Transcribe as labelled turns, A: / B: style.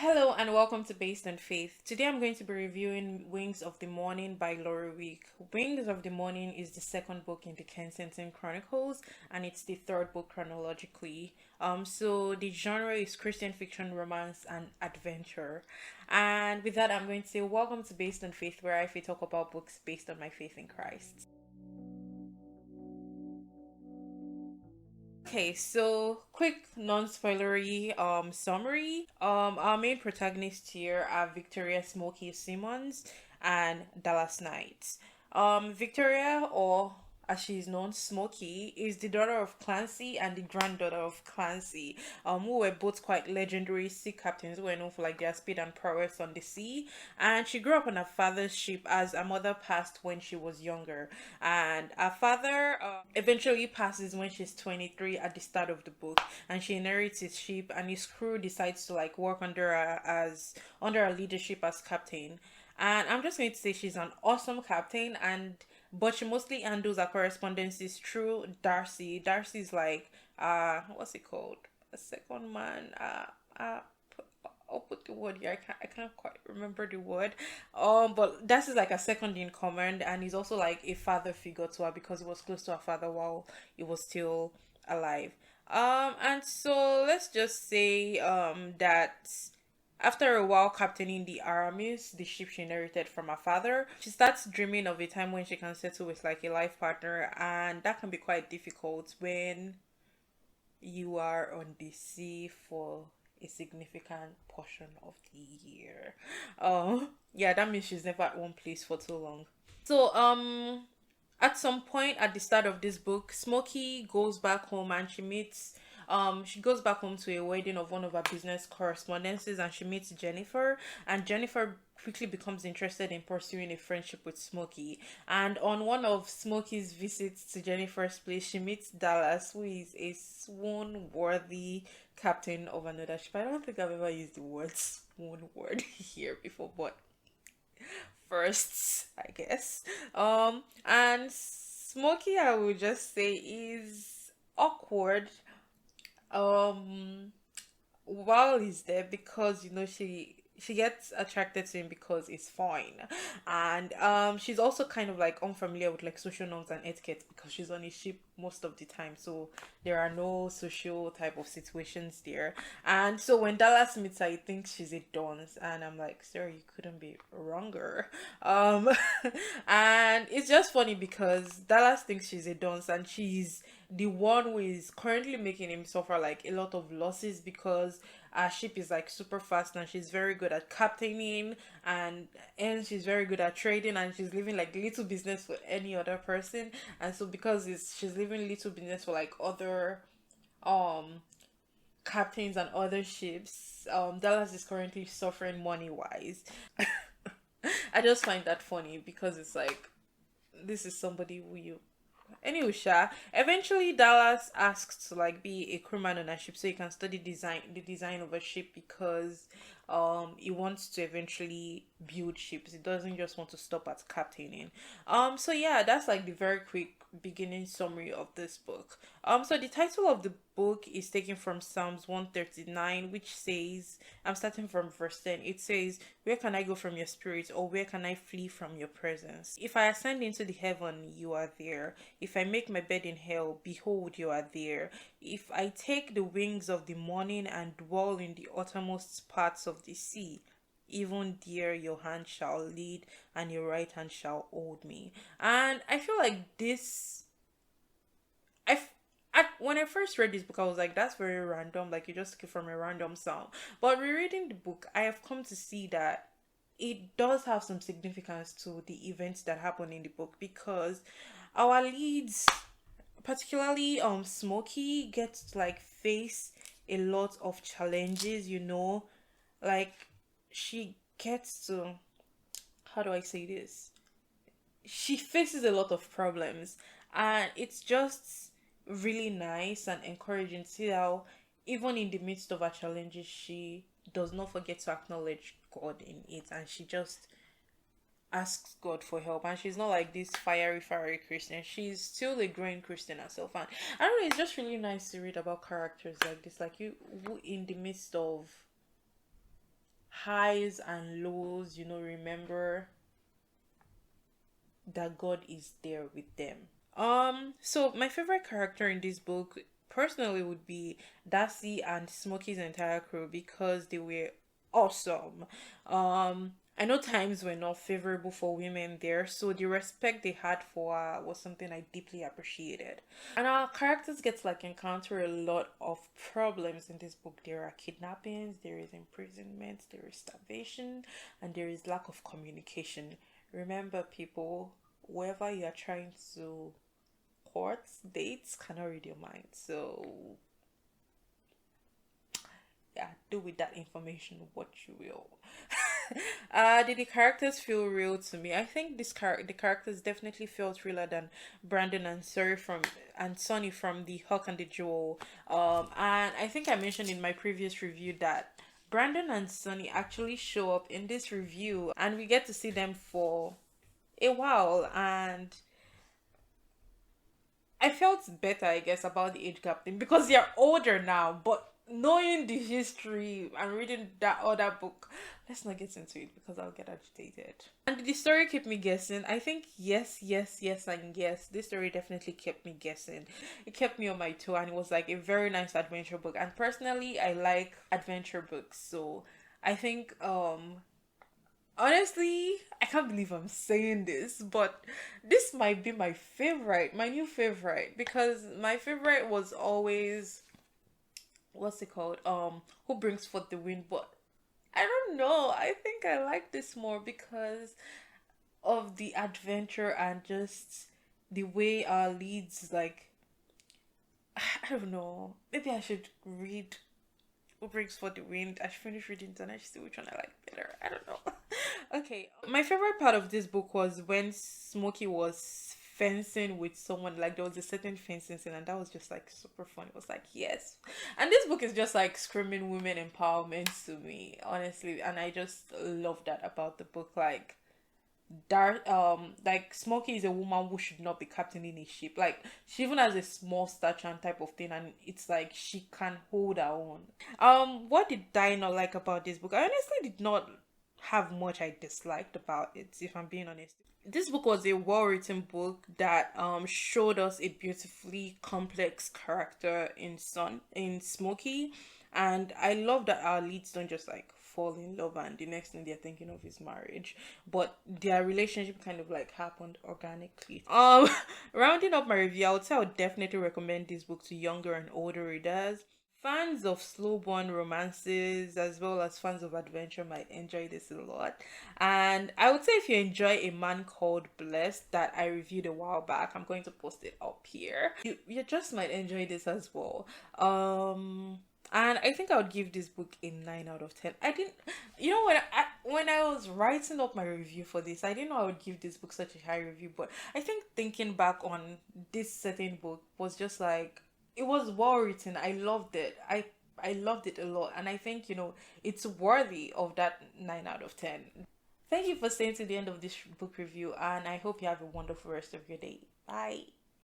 A: Hello and welcome to Based on Faith. Today I'm going to be reviewing Wings of the Morning by Wick. Wings of the Morning is the second book in the Kensington Chronicles and it's the third book chronologically. So the genre is Christian fiction, romance, and adventure. And with that, I'm going to say welcome to Based on Faith, where I talk about books based on my faith in Christ. Okay, so quick non-spoilery summary. Our main protagonists here are Victoria Smokey Simmons and Dallas Knight. Victoria, or as she's known, Smokey, is the daughter of Clancy and the granddaughter of Clancy, who were both quite legendary sea captains who were known for like their speed and prowess on the sea. And she grew up on her father's ship as her mother passed when she was younger. And her father eventually passes when she's 23 at the start of the book, and she inherits his ship, and his crew decides to like work under her leadership as captain. And I'm just going to say she's an awesome captain, and but she mostly handles her correspondences through Darcy. Darcy's like what's it called? A second man. I'll put the word here. I can't quite remember the word. But Darcy's like a second in command, and he's also like a father figure to her because he was close to her father while he was still alive. And so let's just say that after a while captaining the Aramis, the ship she inherited from her father, she starts dreaming of a time when she can settle with like a life partner, and that can be quite difficult when you are on the sea for a significant portion of the year. Yeah, that means she's never at one place for too long. So at some point at the start of this book, Smokey goes back home and she goes back home to a wedding of one of her business correspondences, and she meets Jennifer, and Jennifer quickly becomes interested in pursuing a friendship with Smokey. And on one of Smokey's visits to Jennifer's place, she meets Dallas, who is a swoon worthy captain of another ship. I don't think I've ever used the word swoon word here before, but firsts, I guess. And Smokey, I would just say, is awkward. Um, while he's there, because she gets attracted to him because it's fine, and she's also kind of like unfamiliar with like social norms and etiquette because she's on a ship most of the time, so there are no social type of situations there. And so when Dallas meets her, he thinks she's a dunce, and I'm like, sir, you couldn't be wronger. um and it's just funny because Dallas thinks she's a dunce, and she's the one who is currently making him suffer like a lot of losses because our ship is like super fast, and she's very good at captaining, and she's very good at trading, and she's living like little business for any other person. And so because she's living little business for like other um captains and other ships, Dallas is currently suffering money wise. I just find that funny because it's like this is somebody who you. Anyway, eventually Dallas asks to like be a crewman on a ship so he can study the design of a ship, because he wants to eventually build ships. He doesn't just want to stop at captaining. So yeah, that's like the very quick beginning summary of this book. So the title of the book is taken from Psalms 139, which says, I'm starting from verse 10. It says, where can I go from your spirit, or where can I flee from your presence? If I ascend into the heaven, you are there. If I make my bed in hell, behold, you are there. If I take the wings of the morning and dwell in the uttermost parts of the sea, even there your hand shall lead and your right hand shall hold me. And I feel like this, I when I first read this book, I was like, that's very random. Like, you just took it from a random song. But rereading the book, I have come to see that it does have some significance to the events that happen in the book, because our leads, particularly Smokey, gets to like face a lot of challenges, like she gets to, how do I say this? She faces a lot of problems, and it's just really nice and encouraging to see how even in the midst of her challenges she does not forget to acknowledge God in it, and she just asks God for help. And she's not like this fiery Christian. She's still a growing Christian herself. And I don't know, it's just really nice to read about characters like this, like you who in the midst of highs and lows, remember that God is there with them. So my favorite character in this book personally would be Darcy and Smokey's entire crew because they were awesome. I know times were not favorable for women there, so the respect they had for her was something I deeply appreciated. And our characters get to like encounter a lot of problems in this book. There are kidnappings, there is imprisonment, there is starvation, and there is lack of communication. Remember, people, whoever you are trying to court, dates cannot read your mind. So yeah, do with that information what you will. Did the characters feel real to me? I think the characters definitely felt realer than Brandon and Sonny from the Hawk and the Jewel. And I think I mentioned in my previous review that Brandon and Sonny actually show up in this review, and we get to see them for a while, and I felt better, I guess, about the age gap thing because they're older now. But knowing the history and reading that other book, let's not get into it because I'll get agitated. And did the story keep me guessing? I think yes, yes, yes, and yes. This story definitely kept me guessing. It kept me on my toe, and it was like a very nice adventure book. And personally, I like adventure books, so I think honestly, I can't believe I'm saying this, but this might be my favorite, my new favorite, because my favorite was always, what's it called? Who Brings Forth the Wind, but I don't know. I think I like this more because of the adventure and just the way our leads like I don't know. Maybe I should read Who Brings Forth the Wind. I should finish reading it and I should see which one I like better. I don't know. Okay. My favorite part of this book was when Smokey was fencing with someone. Like there was a certain fencing scene, and that was just like super fun. It was like yes. And this book is just like screaming women empowerment to me, honestly. And I just love that about the book. Like Smokey is a woman who should not be captaining a ship. Like she even has a small stature and type of thing, and it's like she can hold her own. What did I not like about this book? I honestly did not have much I disliked about it, if I'm being honest. This book was a well-written book that showed us a beautifully complex character in Smokey, and I love that our leads don't just like fall in love and the next thing they're thinking of is marriage, but their relationship kind of like happened organically. Rounding up my review, I would say I would definitely recommend this book to younger and older readers. Fans of slow burn romances as well as fans of adventure might enjoy this a lot. And I would say if you enjoy A Man Called Blessed that I reviewed a while back, I'm going to post it up here. You just might enjoy this as well. And I think I would give this book a 9 out of 10. I didn't, when I was writing up my review for this, I didn't know I would give this book such a high review. But I think thinking back on this certain book was just like it was well written. I loved it. I loved it a lot, and I think it's worthy of that 9 out of 10. Thank you for staying to the end of this book review, and I hope you have a wonderful rest of your day. Bye.